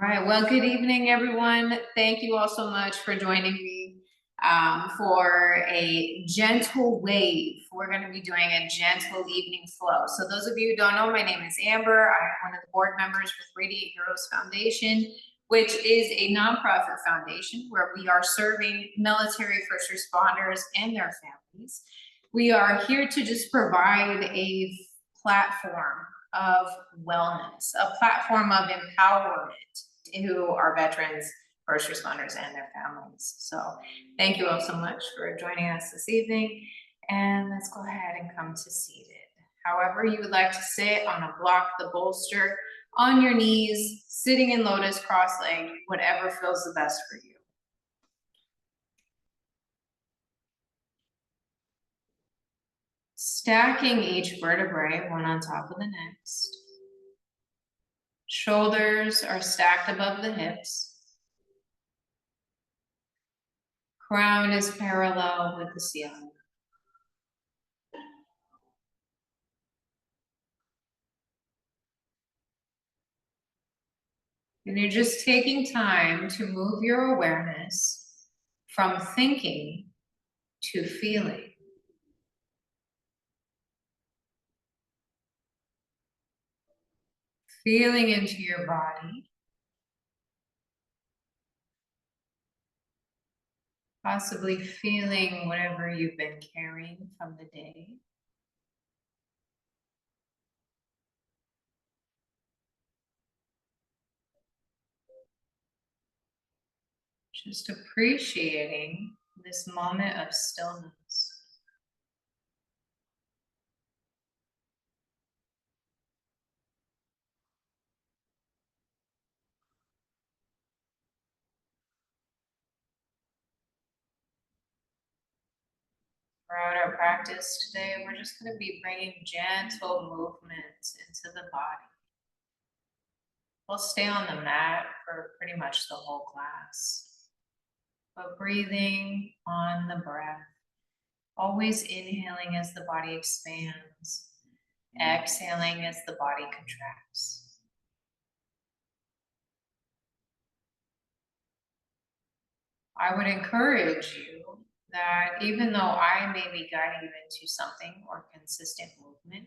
All right. Well, good evening, everyone. Thank you all so much for joining me for a gentle wave. We're going to be doing a gentle evening flow. So, those of you who don't know, my name is Amber. I'm one of the board members with Radiant Heroes Foundation, which is a nonprofit foundation where we are serving military first responders and their families. We are here to just provide a platform of wellness, a platform of empowerment to our veterans, first responders, and their families. So thank you all so much for joining us this evening. And let's go ahead and come to seated. However you would like to sit, on a block, the bolster, on your knees, sitting in lotus, cross-legged, whatever feels the best for you. Stacking each vertebrae one on top of the next. Shoulders are stacked above the hips. Crown is parallel with the ceiling. And you're just taking time to move your awareness from thinking to feeling. Feeling into your body. Possibly feeling whatever you've been carrying from the day. Just appreciating this moment of stillness. Throughout our practice today, we're just going to be bringing gentle movement into the body. We'll stay on the mat for pretty much the whole class, but breathing on the breath, always inhaling as the body expands, exhaling as the body contracts. I would encourage you that even though I may be guiding you into something or consistent movement,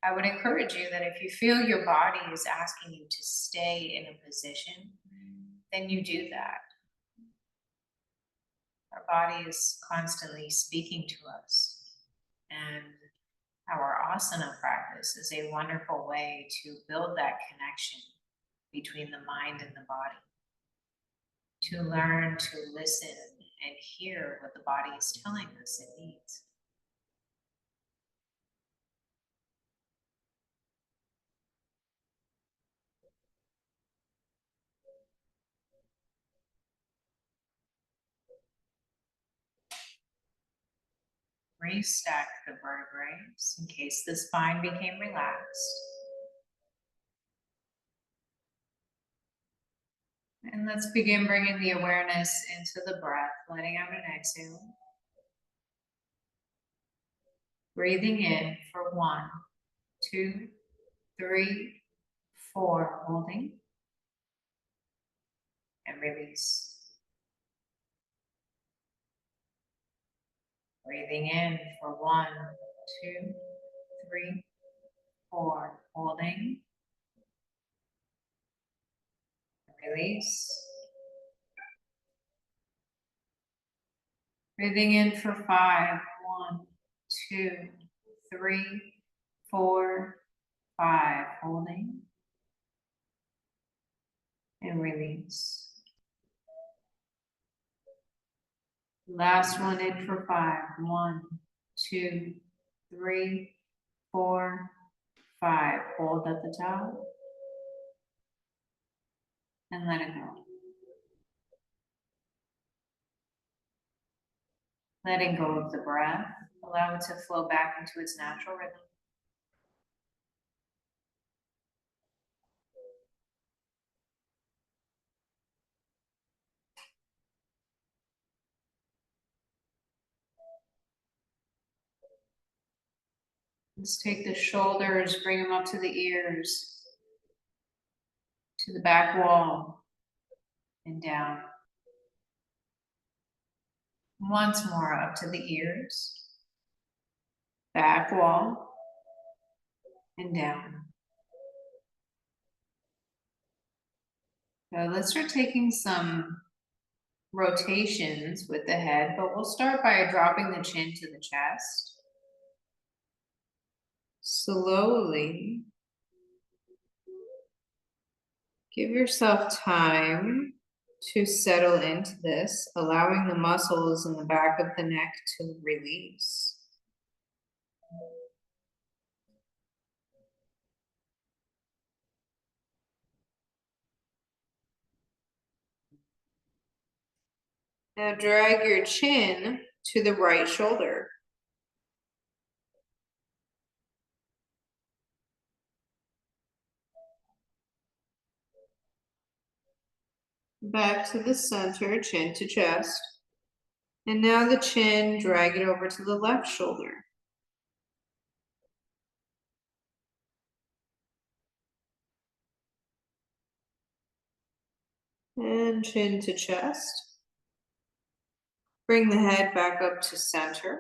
I would encourage you that if you feel your body is asking you to stay in a position, then you do that. Our body is constantly speaking to us, and our asana practice is a wonderful way to build that connection between the mind and the body, to learn to listen and hear what the body is telling us it needs. Restack the vertebrae in case the spine became relaxed. And let's begin bringing the awareness into the breath, letting out an exhale. Breathing in for 1, 2, 3, 4, holding. And release. Breathing in for 1, 2, 3, 4, holding. Release. Breathing in for 5, 1, 2, 3, 4, 5, holding. And release. Last one in for 5, 1, 2, 3, 4, 5. Hold at the top. And let it go. Letting go of the breath, allow it to flow back into its natural rhythm. Let's take the shoulders, bring them up to the ears. to the back wall and down. Once more up to the ears, back wall and down. So let's start taking some rotations with the head, but we'll start by dropping the chin to the chest. Slowly give yourself time to settle into this, allowing the muscles in the back of the neck to release. Now drag your chin to the right shoulder. Back to the center, chin to chest. And now the chin, drag it over to the left shoulder. And chin to chest. Bring the head back up to center.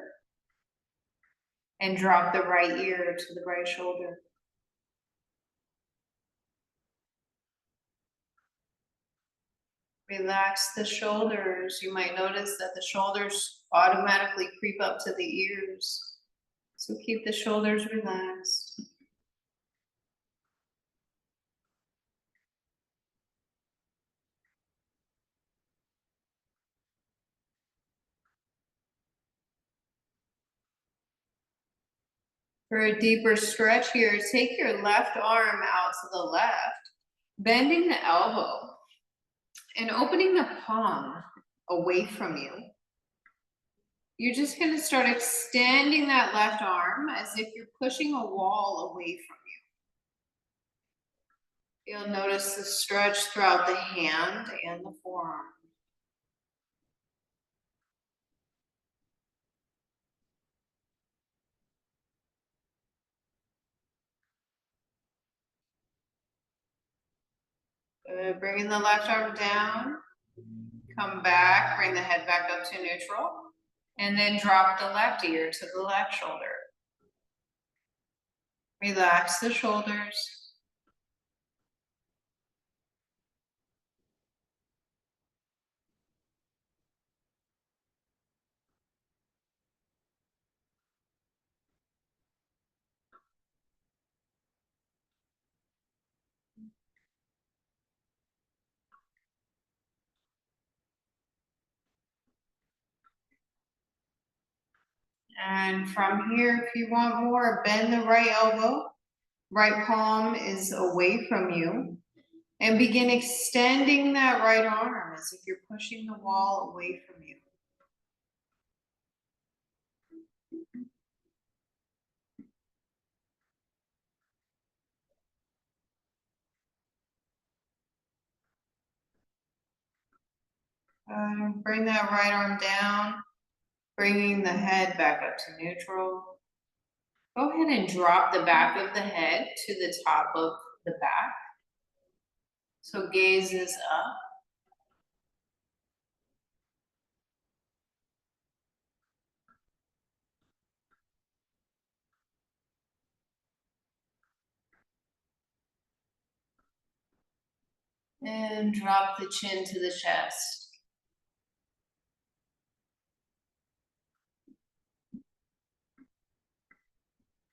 And drop the right ear to the right shoulder. Relax the shoulders. You might notice that the shoulders automatically creep up to the ears. So keep the shoulders relaxed. For a deeper stretch here, take your left arm out to the left, bending the elbow and opening the palm away from you. You're just going to start extending that left arm as if you're pushing a wall away from you. You'll notice the stretch throughout the hand and the forearm. Good. Bringing the left arm down. Come back, bring the head back up to neutral. And then drop the left ear to the left shoulder. Relax the shoulders. And from here, if you want more, bend the right elbow. Right palm is away from you. And begin extending that right arm as if you're pushing the wall away from you. Bring that right arm down, bringing the head back up to neutral. Go ahead and drop the back of the head to the top of the back. So gaze is up. And drop the chin to the chest.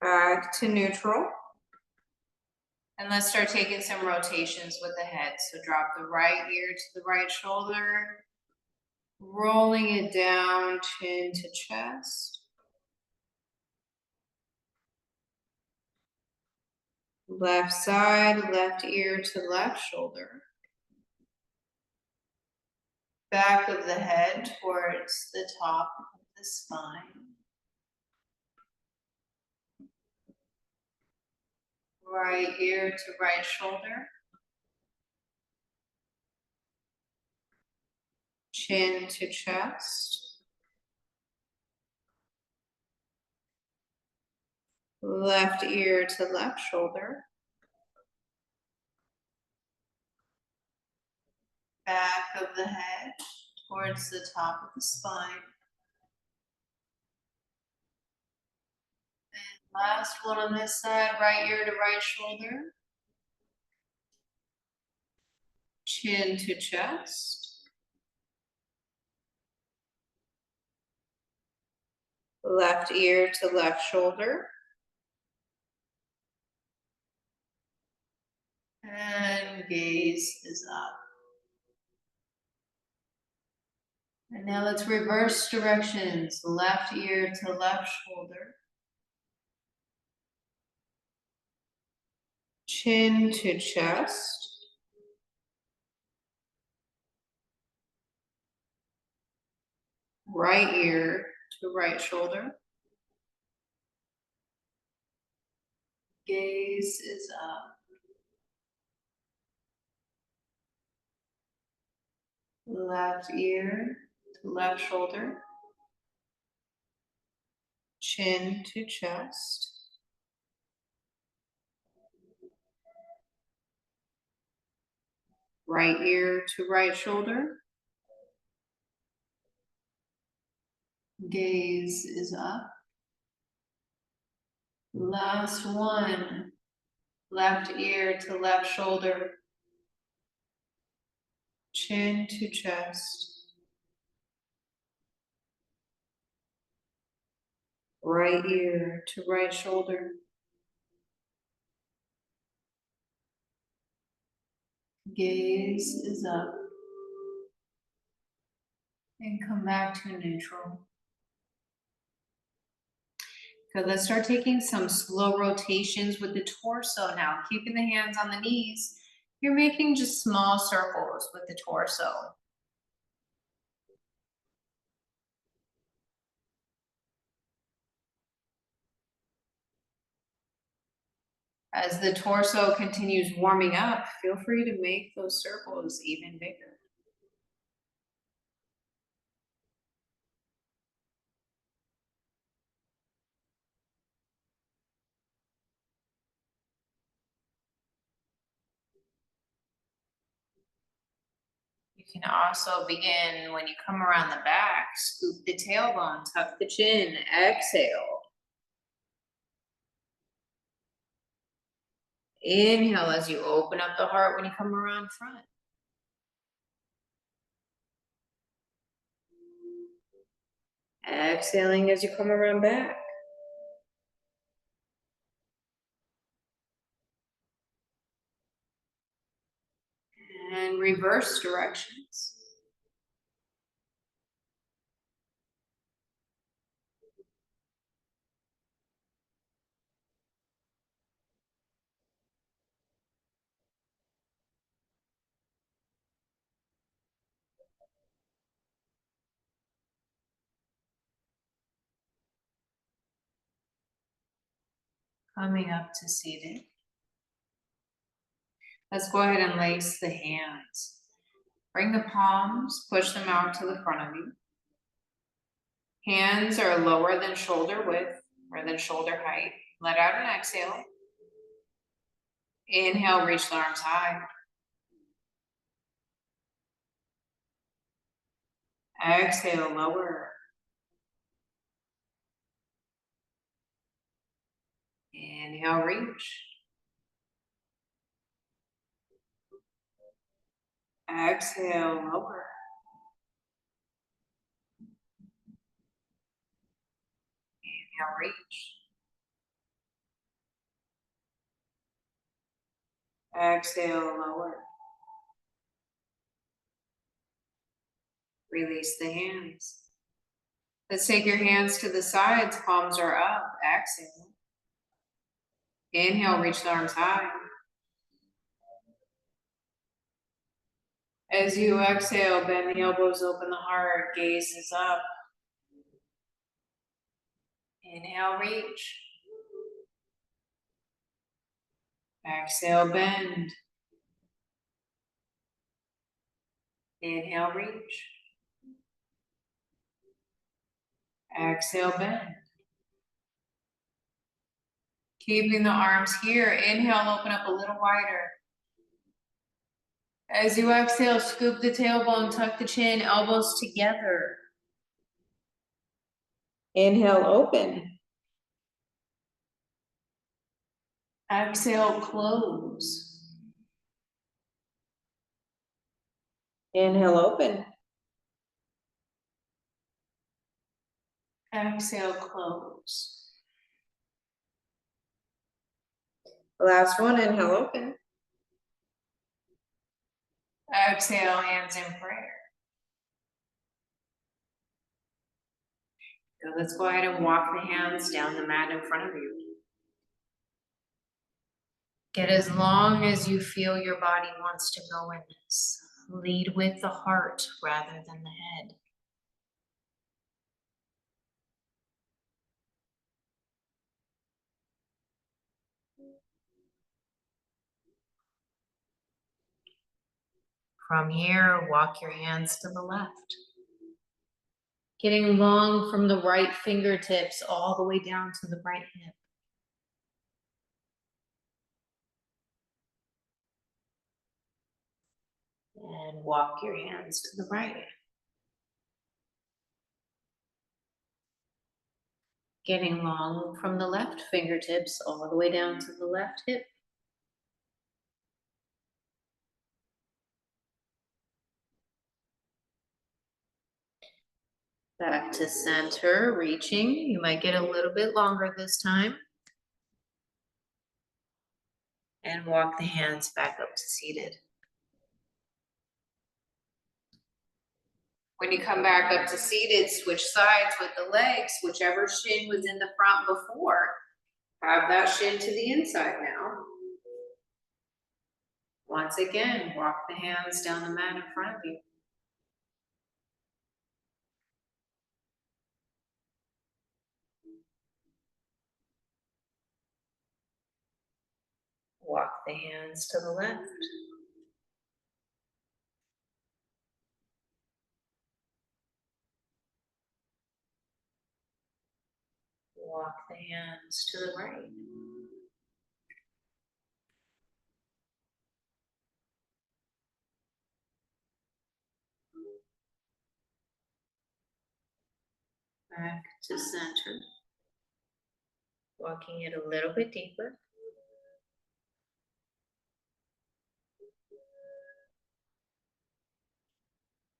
Back to neutral. And let's start taking some rotations with the head. So drop the right ear to the right shoulder. Rolling it down, chin to chest. Left side, left ear to left shoulder. Back of the head towards the top of the spine. Right ear to right shoulder. Chin to chest. Left ear to left shoulder. back of the head towards the top of the spine. And last one on this side, right ear to right shoulder. Chin to chest. Left ear to left shoulder. And gaze is up. And now let's reverse directions. Left ear to left shoulder. Chin to chest. Right ear to right shoulder. Gaze is up. Left ear to left shoulder. Chin to chest. Right ear to right shoulder. Gaze is up. Last one. Left ear to left shoulder. Chin to chest. Right ear to right shoulder. Gaze is up. And come back to neutral. Good, let's start taking some slow rotations with the torso now. Keeping the hands on the knees. You're making just small circles with the torso. As the torso continues warming up, feel free to make those circles even bigger. You can also begin when you come around the back, scoop the tailbone, tuck the chin, exhale. Inhale as you open up the heart when you come around front. Exhaling as you come around back. And reverse directions. Coming up to seated. Let's go ahead and lace the hands. Bring the palms, push them out to the front of you. Hands are lower than shoulder width or than shoulder height. Let out an exhale. Inhale, reach the arms high. Exhale, lower. Inhale, reach. Exhale, lower. Inhale, reach. Exhale, lower. Release the hands. Let's take your hands to the sides, palms are up. Exhale. Inhale, reach the arms high. As you exhale, bend the elbows, open the heart, gaze is up. Inhale, reach. Exhale, bend. Inhale, reach. Exhale, bend. Keeping the arms here. Inhale, open up a little wider. As you exhale, scoop the tailbone, tuck the chin, elbows together. Inhale, open. Exhale, close. Inhale, open. Exhale, close. Last one, inhale, open. Exhale, hands in prayer. So let's go ahead and walk the hands down the mat in front of you. Get as long as you feel your body wants to go in this. Lead with the heart rather than the head. From here, walk your hands to the left. Getting long from the right fingertips all the way down to the right hip. And walk your hands to the right. Getting long from the left fingertips all the way down to the left hip. Back to center, reaching. You might get a little bit longer this time. And walk the hands back up to seated. When you come back up to seated, switch sides with the legs, whichever shin was in the front before. Have that shin to the inside now. Once again, walk the hands down the mat in front of you. Walk the hands to the left. Walk the hands to the right. Back to center. Walking it a little bit deeper.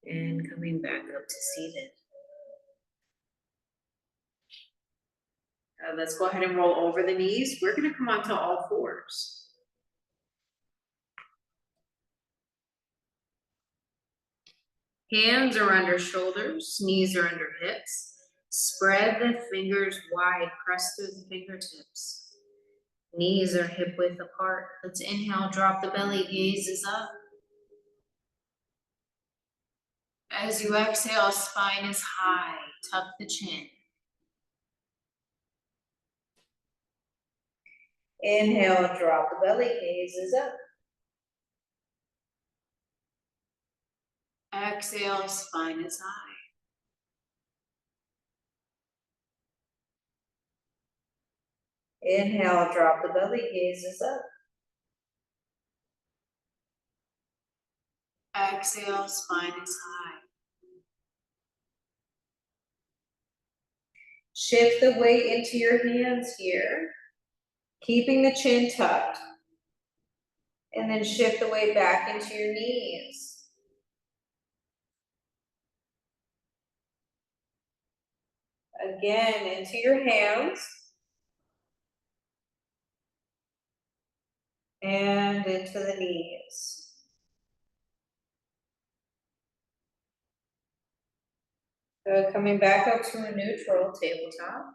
And coming back up to seated. Let's go ahead and roll over the knees. We're going to come onto all fours. Hands are under shoulders, knees are under hips. Spread the fingers wide, press through the fingertips. Knees are hip width apart. Let's inhale, drop the belly, gaze is up. As you exhale, spine is high, tuck the chin. Inhale, drop the belly, gaze is up. Exhale, spine is high. Inhale, drop the belly, gaze is up. Exhale, spine is high. Shift the weight into your hands here, keeping the chin tucked. And then shift the weight back into your knees. Again, into your hands. And into the knees. Coming back up to a neutral tabletop.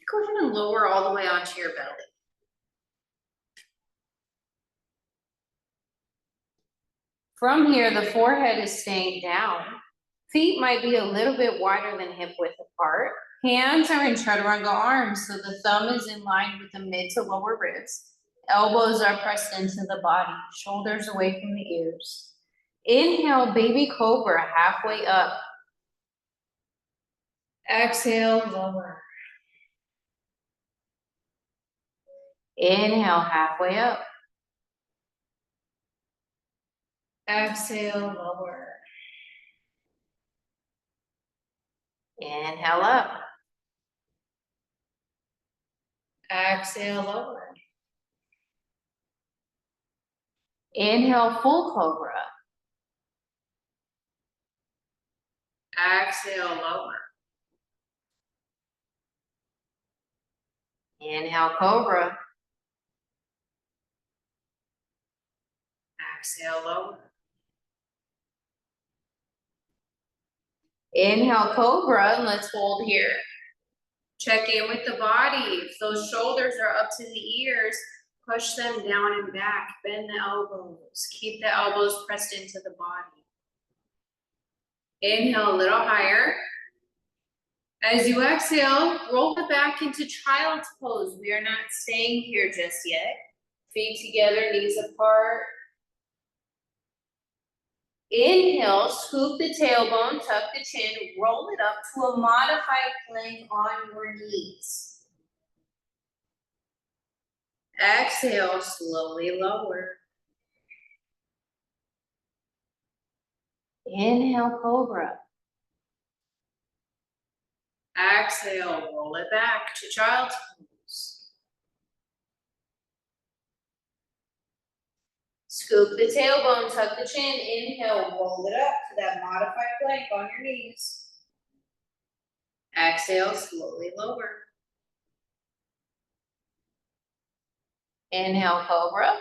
Go ahead and lower all the way onto your belly. From here, the forehead is staying down. Feet might be a little bit wider than hip width apart. Hands are in chaturanga arms, so the thumb is in line with the mid to lower ribs. Elbows are pressed into the body, shoulders away from the ears. Inhale, baby cobra, halfway up. Exhale, lower. Inhale, halfway up. Exhale, lower. Inhale up. Exhale, lower. Inhale, full cobra. Exhale, lower. Inhale, cobra. Exhale, lower. Inhale, cobra, and let's hold here. Check in with the body. If those shoulders are up to the ears, push them down and back. Bend the elbows. Keep the elbows pressed into the body. Inhale a little higher. As you exhale, roll it back into child's pose. We are not staying here just yet. Feet together, knees apart. Inhale, scoop the tailbone, tuck the chin, roll it up to a modified plank on your knees. Exhale, slowly lower. Inhale, cobra. Exhale, roll it back to child's pose. Scoop the tailbone, tuck the chin, inhale, roll it up to that modified plank on your knees. Exhale, slowly lower. Inhale, cobra.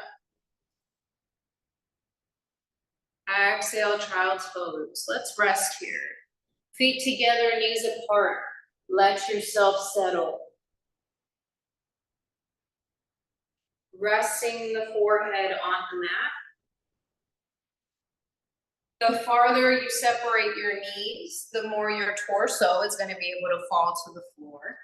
Exhale, child's pose. Let's rest here. Feet together, knees apart. Let yourself settle. Resting the forehead on the mat. The farther you separate your knees, the more your torso is going to be able to fall to the floor.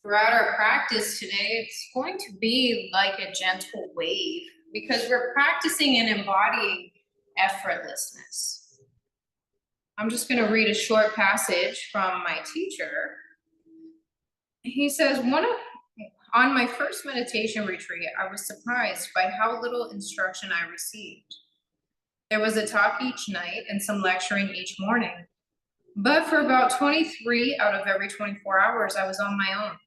Throughout our practice today, it's going to be like a gentle wave because we're practicing and embodying effortlessness. I'm just going to read a short passage from my teacher. He says, on my first meditation retreat, I was surprised by how little instruction I received. There was a talk each night and some lecturing each morning. But for about 23 out of every 24 hours, I was on my own.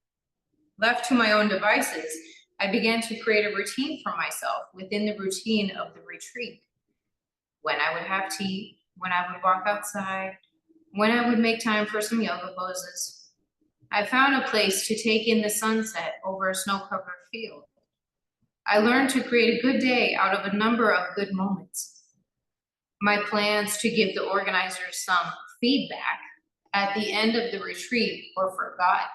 Left to my own devices, I began to create a routine for myself within the routine of the retreat. When I would have tea, when I would walk outside, when I would make time for some yoga poses. I found a place to take in the sunset over a snow-covered field. I learned to create a good day out of a number of good moments. My plans to give the organizers some feedback at the end of the retreat were forgotten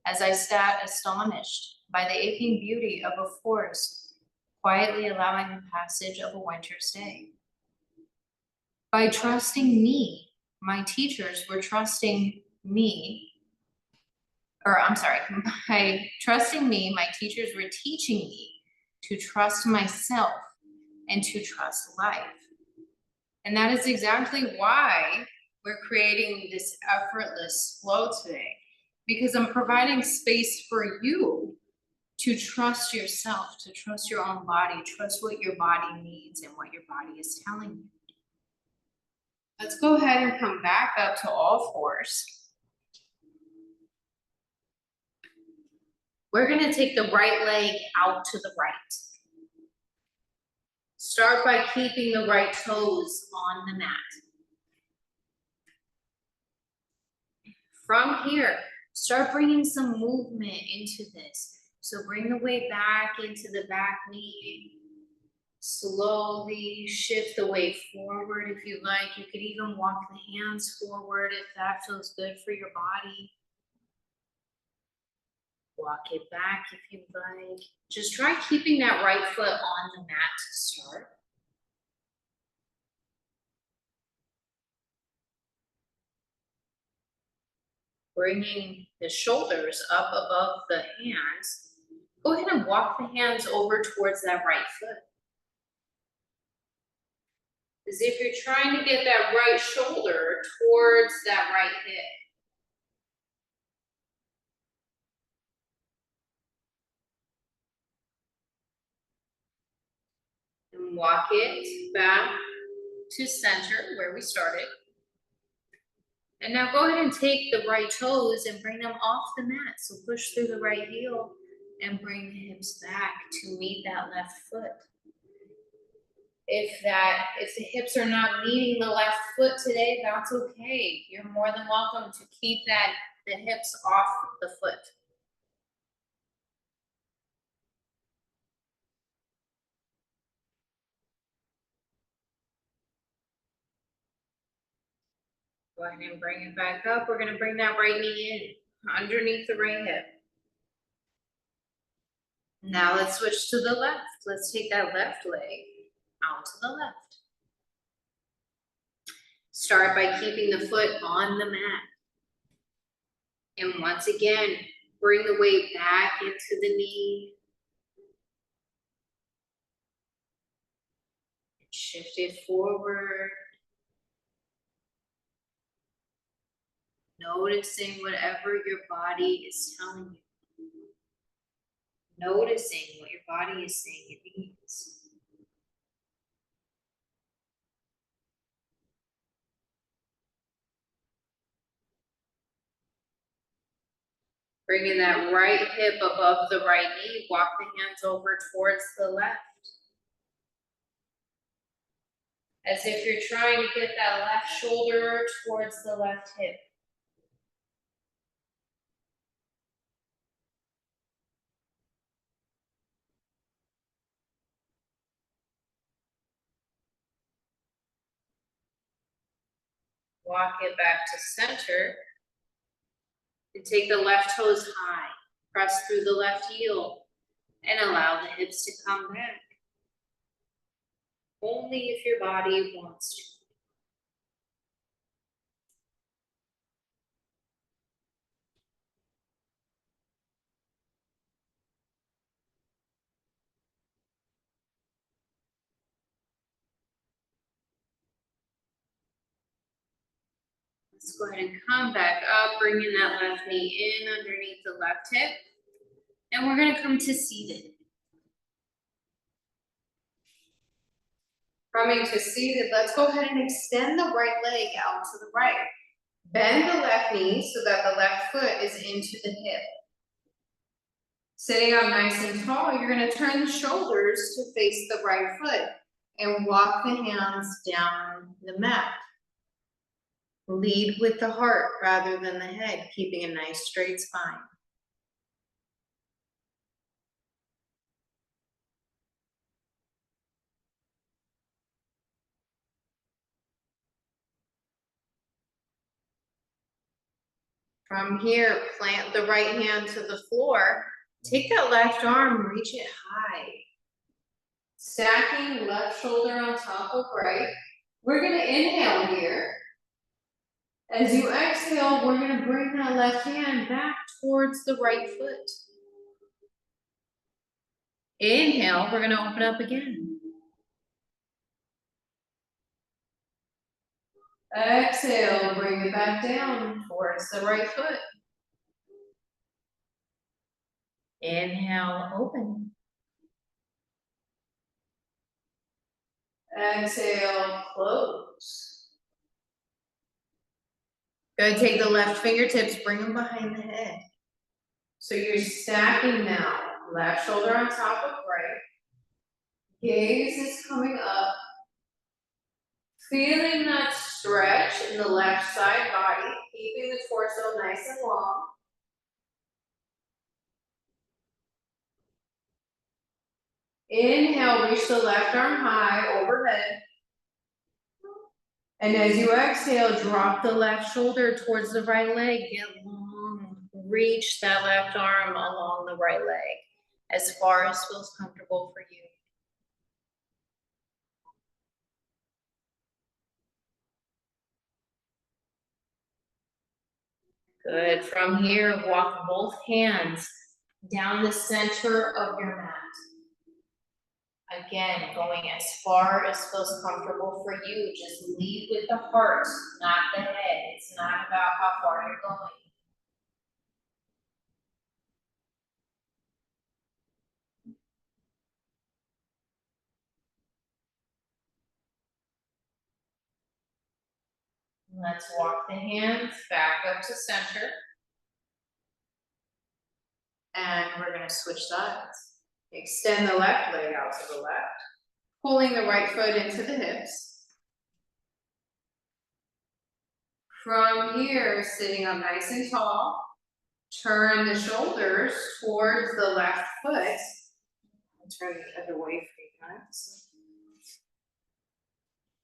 as I sat astonished by the aching beauty of a forest quietly allowing the passage of a winter's day. By trusting me, my teachers were trusting me, by trusting me, my teachers were teaching me to trust myself and to trust life. And that is exactly why we're creating this effortless flow today, because I'm providing space for you to trust yourself, to trust your own body, trust what your body needs and what your body is telling you. Let's go ahead and come back up to all fours. We're going to take the right leg out to the right. Start by keeping the right toes on the mat. From here, start bringing some movement into this. So bring the weight back into the back knee. Slowly shift the weight forward if you like. You could even walk the hands forward if that feels good for your body. Walk it back if you like. Just try keeping that right foot on the mat to start. Bringing the shoulders up above the hands. Go ahead and walk the hands over towards that right foot. As if you're trying to get that right shoulder towards that right hip. Walk it back to center where we started. And now go ahead and take the right toes and bring them off the mat. So push through the right heel and bring the hips back to meet that left foot. If the hips are not meeting the left foot today, that's okay. You're more than welcome to keep the hips off the foot. Go ahead and bring it back up. We're gonna bring that right knee in, underneath the right hip. Now let's switch to the left. Let's take that left leg out to the left. Start by keeping the foot on the mat. And once again, bring the weight back into the knee. Shift it forward. Noticing whatever your body is telling you. Noticing what your body is saying it needs. Bringing that right hip above the right knee, walk the hands over towards the left. As if you're trying to get that left shoulder towards the left hip. Walk it back to center. And take the left toes high. Press through the left heel. And allow the hips to come back. Only if your body wants to. Let's go ahead and come back up, bringing that left knee in underneath the left hip. And we're gonna come to seated. Coming to seated, let's go ahead and extend the right leg out to the right. Bend the left knee so that the left foot is into the hip. Sitting up nice and tall, you're gonna turn the shoulders to face the right foot and walk the hands down the mat. Lead with the heart rather than the head, keeping a nice straight spine. From here, plant the right hand to the floor. Take that left arm, reach it high. Stacking left shoulder on top of right. We're gonna inhale here. As you exhale, we're gonna bring that left hand back towards the right foot. Inhale, we're gonna open up again. Exhale, bring it back down towards the right foot. Inhale, open. Exhale, close. Good, take the left fingertips, bring them behind the head. So you're stacking now, left shoulder on top of right. Gaze is coming up. Feeling that stretch in the left side body, keeping the torso nice and long. Inhale, reach the left arm high overhead. And as you exhale, drop the left shoulder towards the right leg. Get long. Reach that left arm along the right leg as far as feels comfortable for you. Good. From here, walk both hands down the center of your mat. Again, going as far as feels comfortable for you. Just lead with the heart, not the head. It's not about how far you're going. Let's walk the hands back up to center. And we're gonna switch sides. Extend the left leg out to the left, pulling the right foot into the hips. From here, sitting up nice and tall, turn the shoulders towards the left foot. I'll turn the other way for you guys.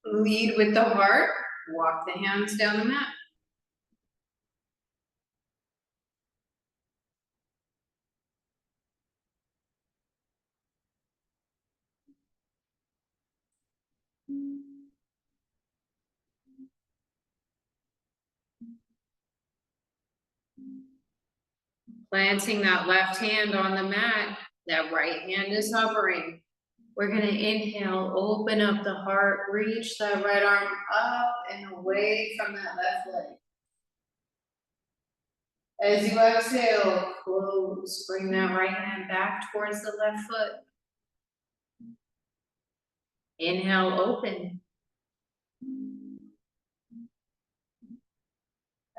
Lead with the heart, walk the hands down the mat. Planting that left hand on the mat, that right hand is hovering. We're gonna inhale, open up the heart, reach that right arm up and away from that left leg. As you exhale, close, bring that right hand back towards the left foot. Inhale, open.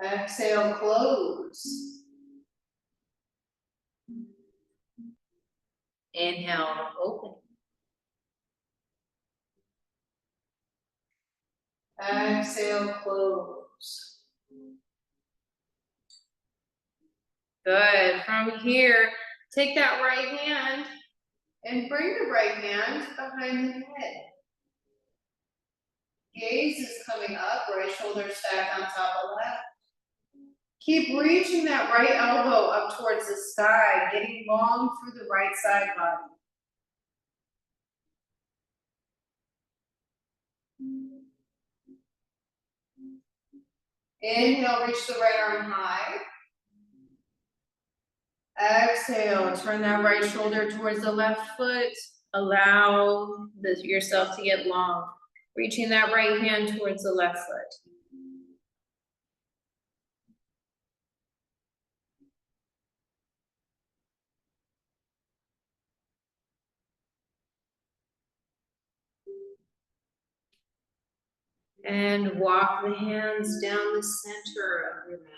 Exhale, close. Inhale, open. Exhale, close. Good. From here, take that right hand and bring the right hand behind the head. Gaze is coming up, right shoulder stacked on top of left. Keep reaching that right elbow up towards the sky, getting long through the right side body. Inhale, reach the right arm high. Exhale, turn that right shoulder towards the left foot. Allow yourself to get long. Reaching that right hand towards the left foot. And walk the hands down the center of your mat.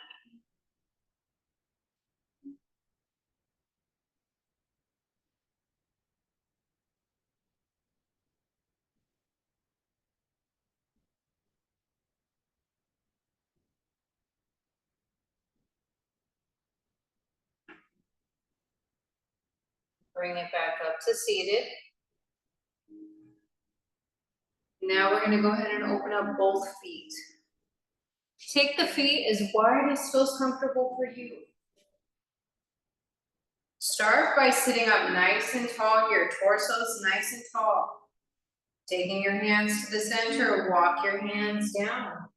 Bring it back up to seated. Now we're gonna go ahead and open up both feet. Take the feet as wide as feels comfortable for you. Start by sitting up nice and tall, your torso's nice and tall. Taking your hands to the center, walk your hands down.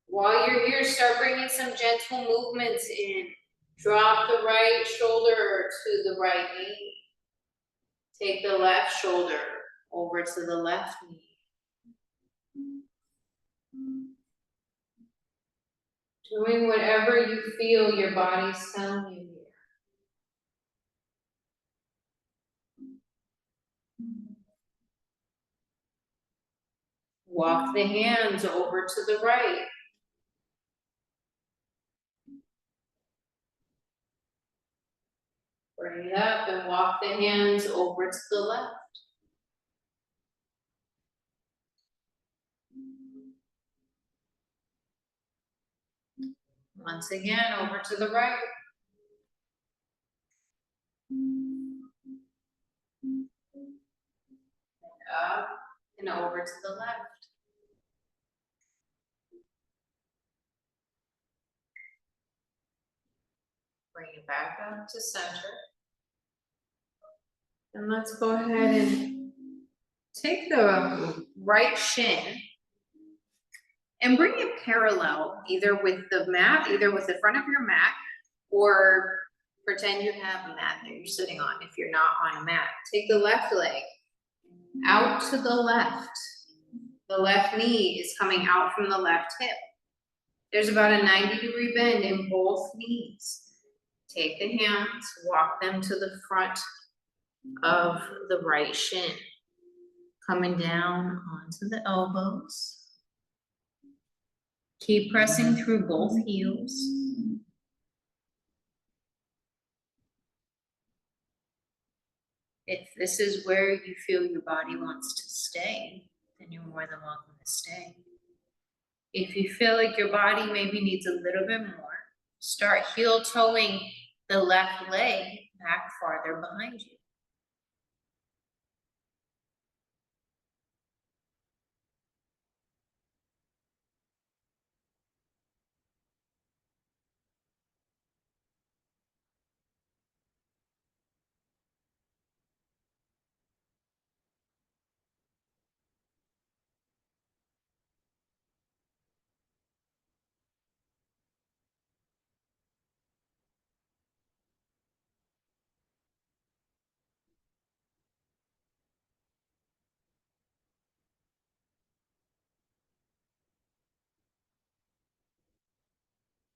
While you're here, start bringing some gentle movements in. Drop the right shoulder to the right knee. Take the left shoulder over to the left knee. Doing whatever you feel your body's telling you here. Walk the hands over to the right. Bring it up and walk the hands over to the left. Once again, over to the right. Up and over to the left. Bring it back up to center. And let's go ahead and take the right shin and bring it parallel, either with the mat, either with the front of your mat, or pretend you have a mat that you're sitting on if you're not on a mat. Take the left leg out to the left. The left knee is coming out from the left hip. There's about a 90-degree bend in both knees. Take the hands, walk them to the front of the right shin. Coming down onto the elbows. Keep pressing through both heels. If this is where you feel your body wants to stay, then you're more than welcome to stay. If you feel like your body maybe needs a little bit more, start heel toeing the left leg back farther behind you.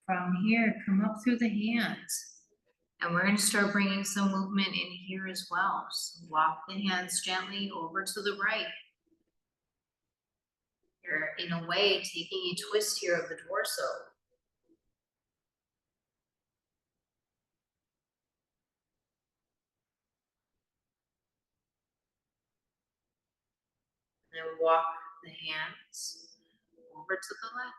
From here, come up through the hands. And we're going to start bringing some movement in here as well. So walk the hands gently over to the right. You're, in a way, taking a twist here of the torso. And then walk the hands over to the left.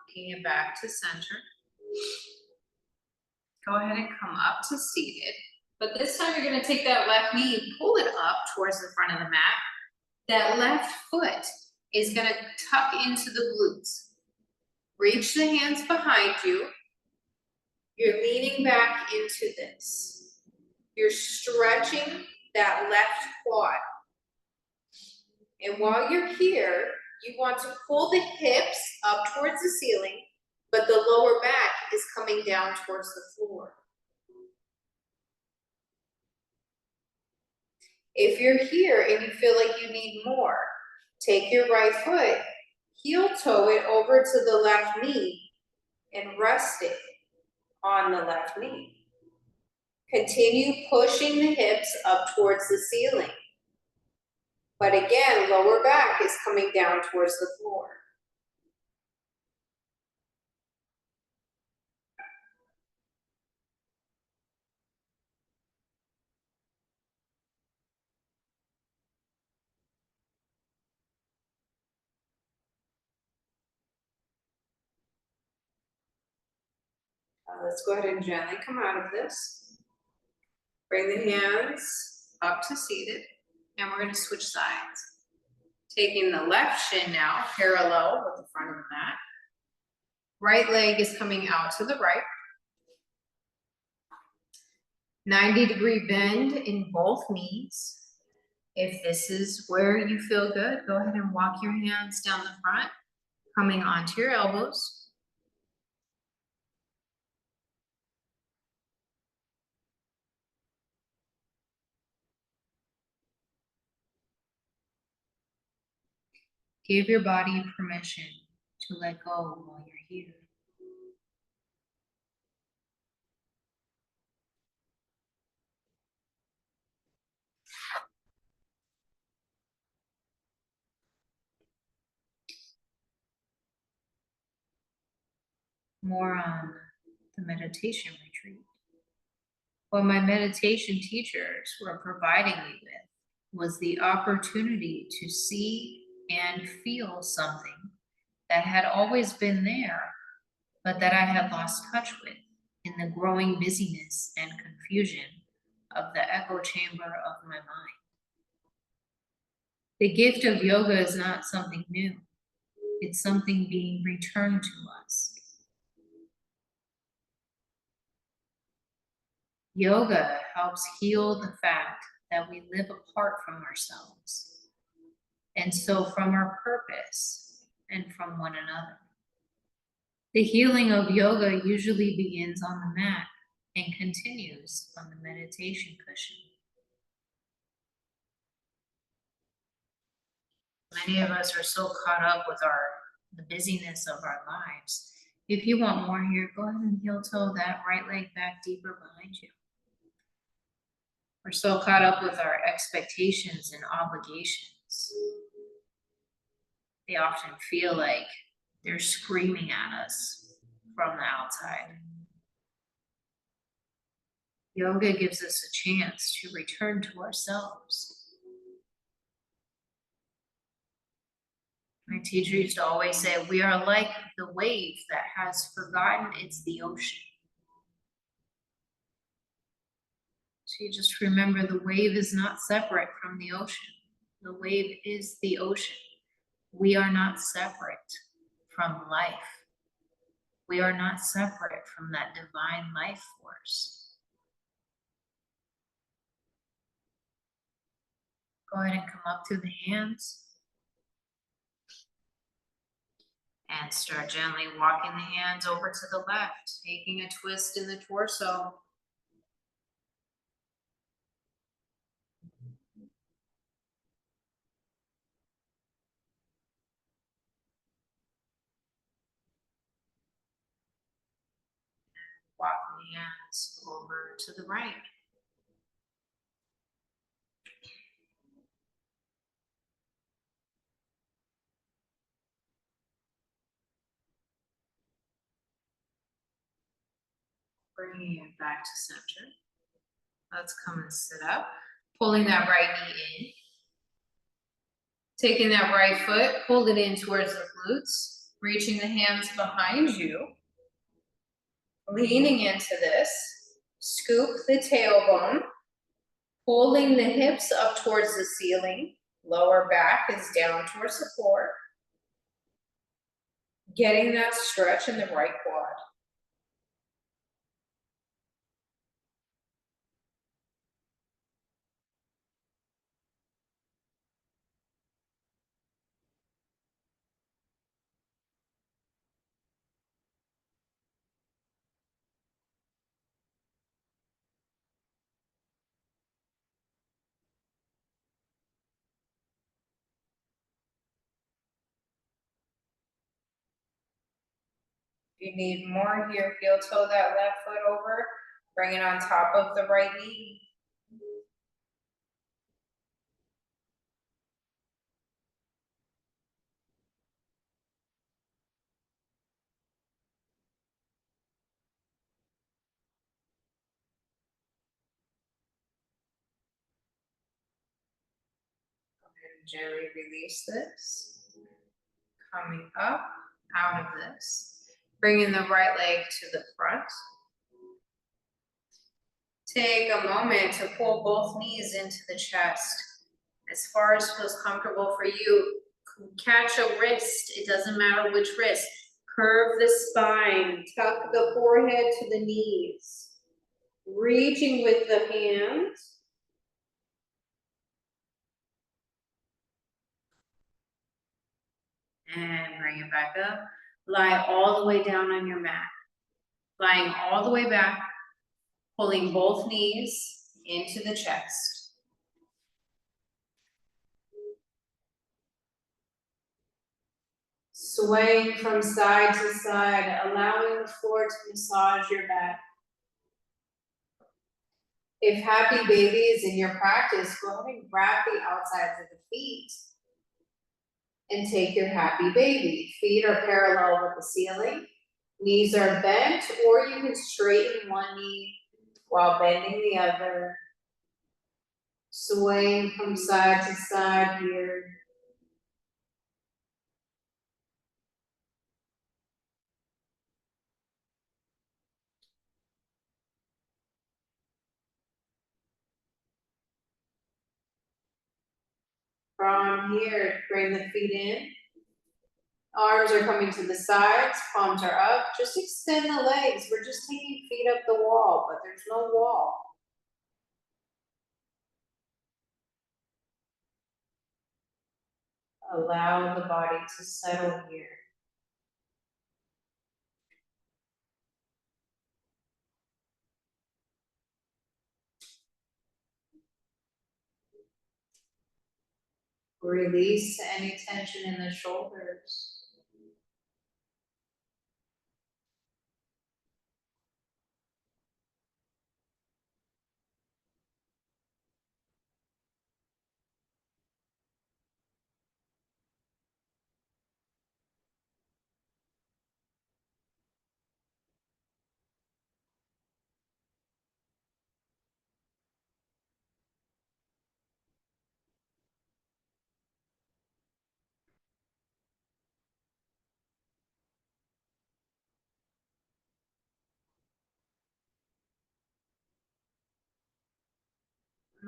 Walking it back to center. Go ahead and come up to seated. But this time you're going to take that left knee, pull it up towards the front of the mat. That left foot is going to tuck into the glutes. Reach the hands behind you. You're leaning back into this. You're stretching that left quad. And while you're here, you want to pull the hips up towards the ceiling, but the lower back is coming down towards the floor. If you're here and you feel like you need more, take your right foot, heel toe it over to the left knee, and rest it on the left knee. Continue pushing the hips up towards the ceiling. But again, lower back is coming down towards the floor. Let's go ahead and gently come out of this. Bring the hands up to seated, and we're going to switch sides. Taking the left shin now, parallel with the front of the mat. Right leg is coming out to the right. 90-degree bend in both knees. If this is where you feel good, go ahead and walk your hands down the front, coming onto your elbows. Give your body permission to let go while you're here. More on the meditation retreat. What my meditation teachers were providing me with was the opportunity to see and feel something that had always been there, but that I had lost touch with in the growing busyness and confusion of the echo chamber of my mind. The gift of yoga is not something new. It's something being returned to us. Yoga helps heal the fact that we live apart from ourselves, and so from our purpose and from one another. The healing of yoga usually begins on the mat and continues on the meditation cushion. Many of us are so caught up with our the busyness of our lives. If you want more here, go ahead and heel toe that right leg back deeper behind you. We're so caught up with our expectations and obligations. They often feel like they're screaming at us from the outside. Yoga gives us a chance to return to ourselves. My teacher used to always say, we are like the wave that has forgotten it's the ocean. So you just remember the wave is not separate from the ocean. The wave is the ocean. We are not separate from life. We are not separate from that divine life force. Go ahead and come up through the hands. And start gently walking the hands over to the left, taking a twist in the torso. Walking the hands over to the right. Bringing it back to center. Let's come and sit up. Pulling that right knee in. Taking that right foot, pull it in towards the glutes. Reaching the hands behind you. Leaning into this. Scoop the tailbone. Pulling the hips up towards the ceiling. Lower back is down towards the floor. Getting that stretch in the right quad. If you need more here, heel toe that left foot over. Bring it on top of the right knee. Gently release this. Coming up, out of this. Bringing the right leg to the front. Take a moment to pull both knees into the chest. As far as feels comfortable for you, catch a wrist. It doesn't matter which wrist. Curve the spine. Tuck the forehead to the knees. Reaching with the hands. And bring it back up. Lie all the way down on your mat. Lying all the way back, pulling both knees into the chest. Swaying from side to side, allowing the floor to massage your back. If happy baby is in your practice, go ahead and grab the outsides of the feet and take your happy baby. Feet are parallel with the ceiling. Knees are bent, or you can straighten one knee while bending the other. Swaying from side to side here. From here, bring the feet in. Arms are coming to the sides, palms are up. Just extend the legs. We're just taking feet up the wall, but there's no wall. Allow the body to settle here. Release any tension in the shoulders.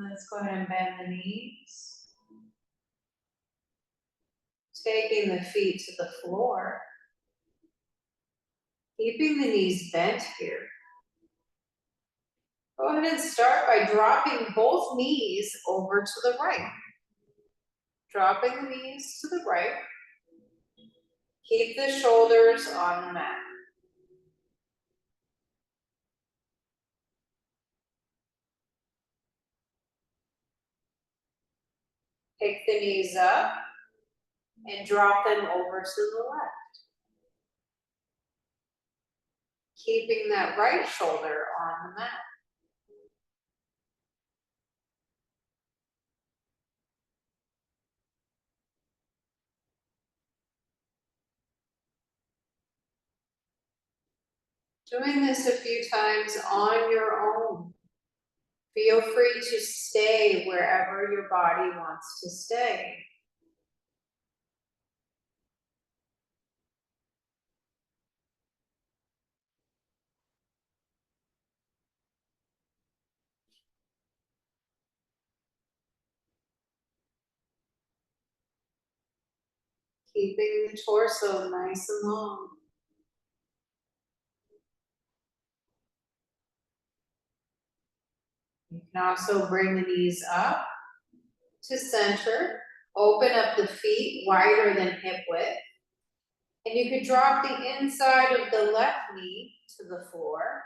Let's go ahead and bend the knees. Taking the feet to the floor. Keeping the knees bent here. Go ahead and start by dropping both knees over to the right. Dropping the knees to the right. Keep the shoulders on the mat. Pick the knees up and drop them over to the left. Keeping that right shoulder on the mat. Doing this a few times on your own. Feel free to stay wherever your body wants to stay. Keeping the torso nice and long. You can also bring the knees up to center. Open up the feet wider than hip width. And you could drop the inside of the left knee to the floor.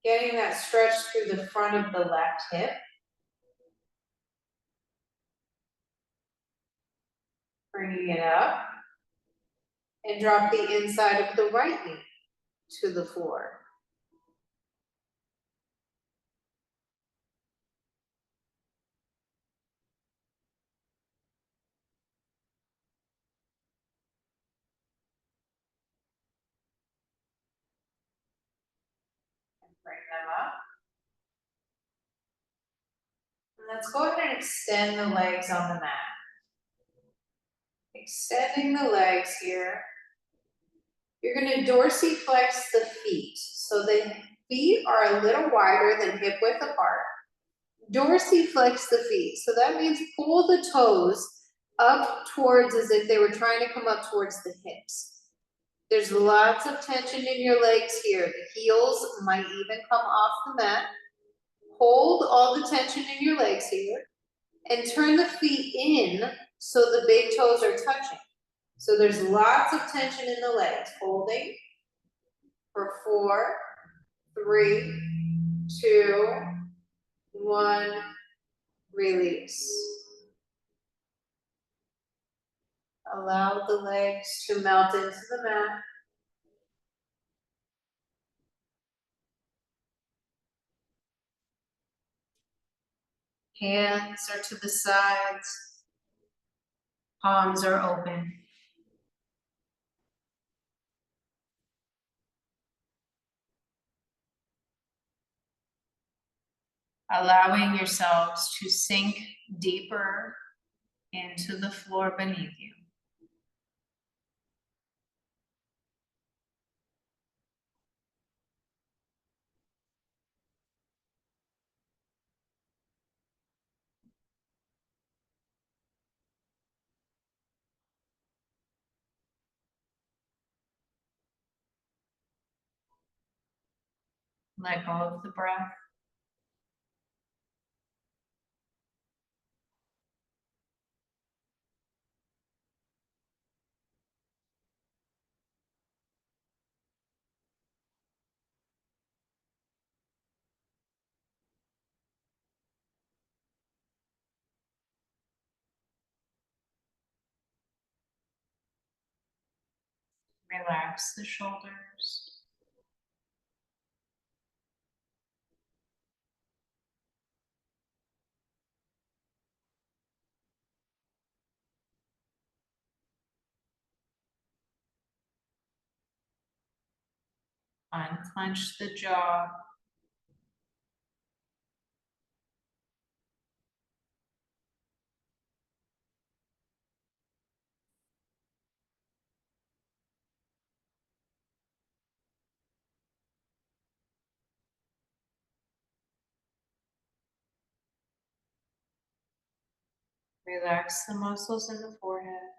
Getting that stretch through the front of the left hip. Bringing it up. And drop the inside of the right knee to the floor. And bring them up. And let's go ahead and extend the legs on the mat. Extending the legs here. You're going to dorsiflex the feet. So the feet are a little wider than hip width apart. Dorsiflex the feet. So that means pull the toes up towards as if they were trying to come up towards the hips. There's lots of tension in your legs here. The heels might even come off the mat. Hold all the tension in your legs here and turn the feet in so the big toes are touching. So there's lots of tension in the legs. Holding for 4, 3, 2, 1, release. Allow the legs to melt into the mat. Hands are to the sides. Palms are open. Allowing yourselves to sink deeper into the floor beneath you. Let go of the breath. Relax the shoulders. Unclench the jaw. Relax the muscles in the forehead.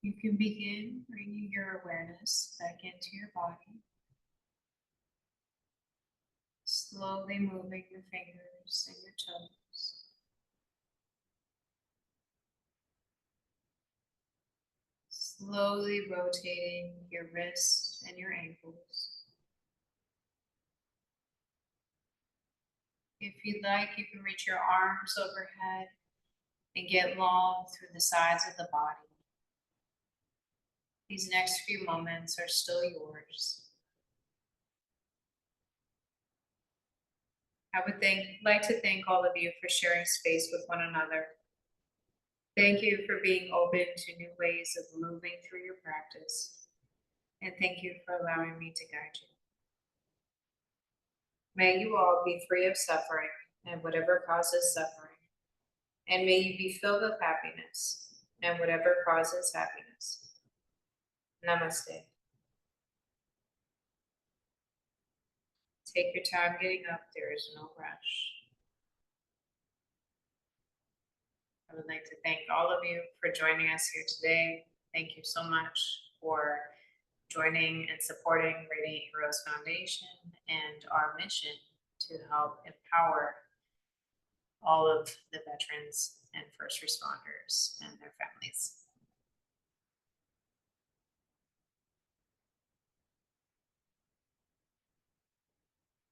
You can begin bringing your awareness back into your body. Slowly moving your fingers and your toes. Slowly rotating your wrists and your ankles. If you'd like, you can reach your arms overhead and get long through the sides of the body. These next few moments are still yours. I would like to thank all of you for sharing space with one another. Thank you for being open to new ways of moving through your practice. And thank you for allowing me to guide you. May you all be free of suffering and whatever causes suffering. And may you be filled with happiness and whatever causes happiness. Namaste. Take your time getting up. There is no rush. I would like to thank all of you for joining us here today. Thank you so much for joining and supporting Radiant Heroes Foundation and our mission to help empower all of the veterans and first responders and their families.